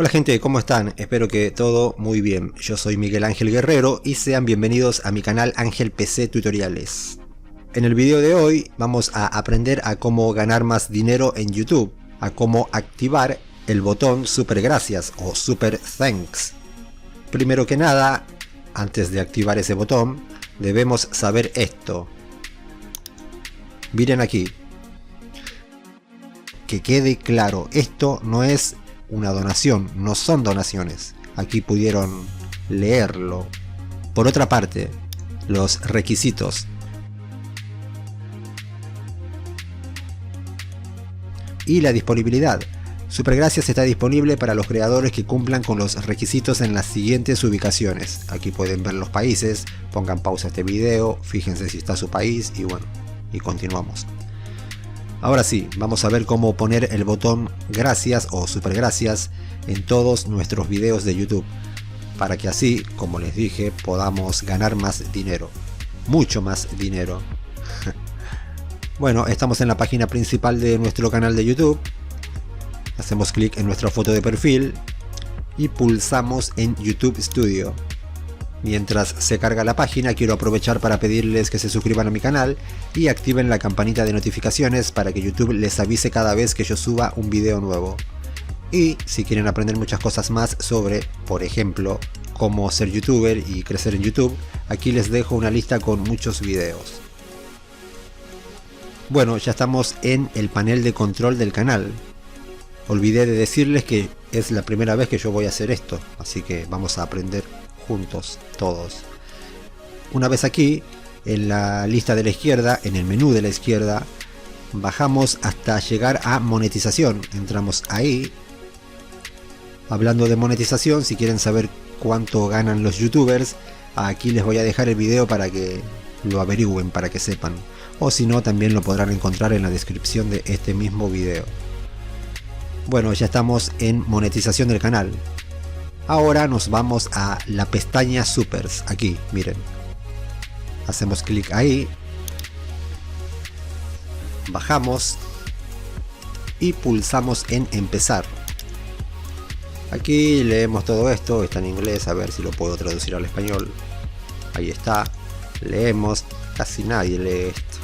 Hola gente, ¿cómo están? Espero que todo muy bien. Yo soy Miguel Ángel Guerrero y sean bienvenidos a mi canal Ángel PC Tutoriales. En el video de hoy vamos a aprender a cómo ganar más dinero en YouTube, a cómo activar el botón Super Gracias o Super Thanks. Primero que nada, antes de activar ese botón, debemos saber esto. Miren aquí. Que quede claro, esto no es una donación, no son donaciones. Aquí pudieron leerlo. Por otra parte, los requisitos. Y la disponibilidad. Supergracias está disponible para los creadores que cumplan con los requisitos en las siguientes ubicaciones. Aquí pueden ver los países, pongan pausa a este video, fíjense si está su país y bueno, y continuamos. Ahora sí, vamos a ver cómo poner el botón gracias o super gracias en todos nuestros videos de YouTube, para que así, como les dije, podamos ganar más dinero, mucho más dinero. Bueno, estamos en la página principal de nuestro canal de YouTube, hacemos clic en nuestra foto de perfil y pulsamos en YouTube Studio. Mientras se carga la página, quiero aprovechar para pedirles que se suscriban a mi canal y activen la campanita de notificaciones para que YouTube les avise cada vez que yo suba un video nuevo. Y si quieren aprender muchas cosas más sobre, por ejemplo, cómo ser youtuber y crecer en YouTube, aquí les dejo una lista con muchos videos. Bueno, ya estamos en el panel de control del canal. Olvidé de decirles que es la primera vez que yo voy a hacer esto, así que vamos a aprender juntos, todos. Una vez aquí, en la lista de la izquierda, en el menú de la izquierda, bajamos hasta llegar a monetización. Entramos ahí. Hablando de monetización, si quieren saber cuánto ganan los youtubers, aquí les voy a dejar el video para que lo averigüen, para que sepan. O si no, también lo podrán encontrar en la descripción de este mismo video. Bueno, ya estamos en monetización del canal. Ahora nos vamos a la pestaña Supers, aquí, miren. Hacemos clic ahí. Bajamos. Y pulsamos en empezar. Aquí leemos todo esto, está en inglés, a ver si lo puedo traducir al español. Ahí está, leemos, casi nadie lee esto.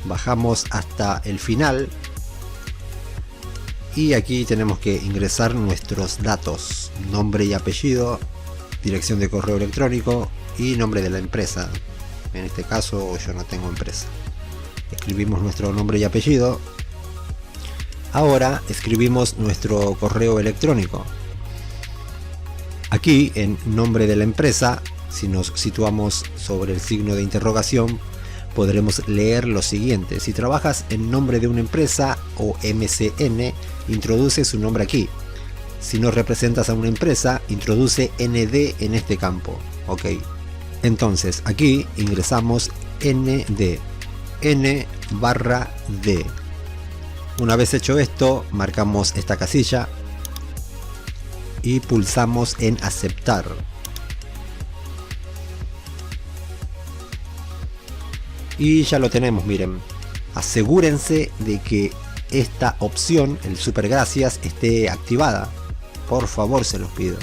Bajamos hasta el final. Y aquí tenemos que ingresar nuestros datos, nombre y apellido, dirección de correo electrónico y nombre de la empresa. En este caso yo no tengo empresa. Escribimos nuestro nombre y apellido. Ahora escribimos nuestro correo electrónico. Aquí en nombre de la empresa, si nos situamos sobre el signo de interrogación, podremos leer lo siguiente. Si trabajas en nombre de una empresa o MCN, introduce su nombre aquí. Si no representas a una empresa, introduce ND en este campo. Ok. Entonces aquí ingresamos ND. N/D. Una vez hecho esto, marcamos esta casilla y pulsamos en aceptar. Y ya lo tenemos, miren. Asegúrense de que esta opción, el super gracias, esté activada. Por favor, se los pido.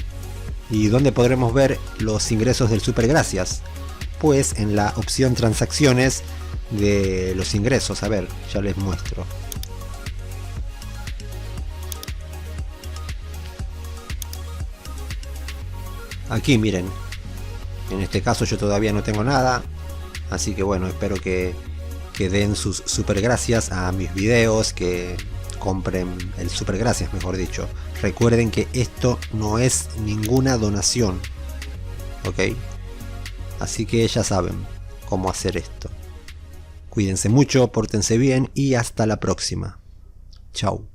¿Y dónde podremos ver los ingresos del super gracias? Pues en la opción transacciones de los ingresos. A ver, ya les muestro. Aquí miren. En este caso yo todavía no tengo nada. Así que bueno, espero que den sus super gracias a mis videos, que compren el super gracias, mejor dicho. Recuerden que esto no es ninguna donación, ¿ok? Así que ya saben cómo hacer esto. Cuídense mucho, pórtense bien y hasta la próxima. Chao.